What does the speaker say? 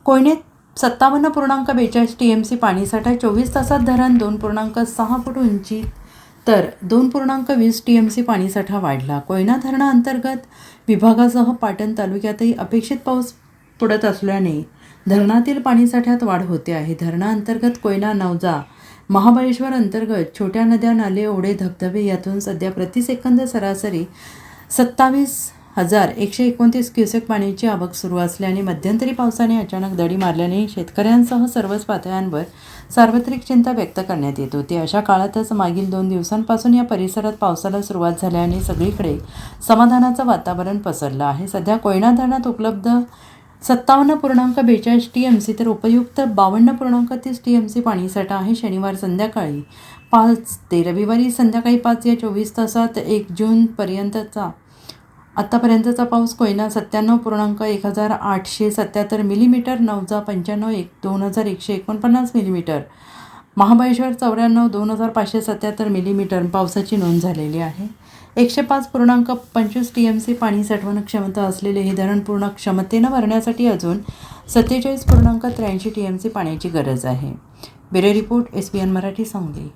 कोयनेत 57.42 TMC पाणीसाठा, 24 तासात धरण 2.6 फूट उंची तर 2.20 TMC पाणीसाठा वाढला. कोयना धरणाअंतर्गत विभागासह पाटण तालुक्यातही अपेक्षित पाऊस पडत असल्याने धरणातील पाणीसाठ्यात वाढ होते आहे. धरणाअंतर्गत कोयना, नवजा, महाबळेश्वर अंतर्गत छोट्या नद्या, नाले, ओढे, धबधबे यातून सध्या प्रतिसेकंद सरासरी 27,129 क्युसेक पाण्याची आवक सुरू असल्याने मध्यंतरी पावसाने अचानक दडी मारल्याने शेतकऱ्यांसह सर्वच पातळ्यांवर सार्वत्रिक चिंता व्यक्त करण्यात येत होती. अशा काळातच मागील 2 दिवसांपासून या परिसरात पावसाला सुरुवात झाल्याने सगळीकडे समाधानाचं वातावरण पसरलं आहे. सध्या कोयना धरणात उपलब्ध 57.42 TMC तर उपयुक्त 52.30 TMC पाणीसाठा आहे. शनिवार संध्याकाळी 5 ते रविवारी संध्याकाळी 5 या 24 तासात 1 जूनपर्यंतचा आत्तापर्यंतचा पाऊस Koyna 97.1877 millimetre, Navaja 95,2149 millimetre, Mahabaleshwar 94,2577 millimetre पावसाची नोंद झालेली आहे. 105.25 TMC पाणी साठवण क्षमता असलेले हे धरण पूर्ण क्षमतेनं भरण्यासाठी अजून 47.83 TMC पाण्याची गरज आहे. Bureau report, SBN Marathi, Sangli.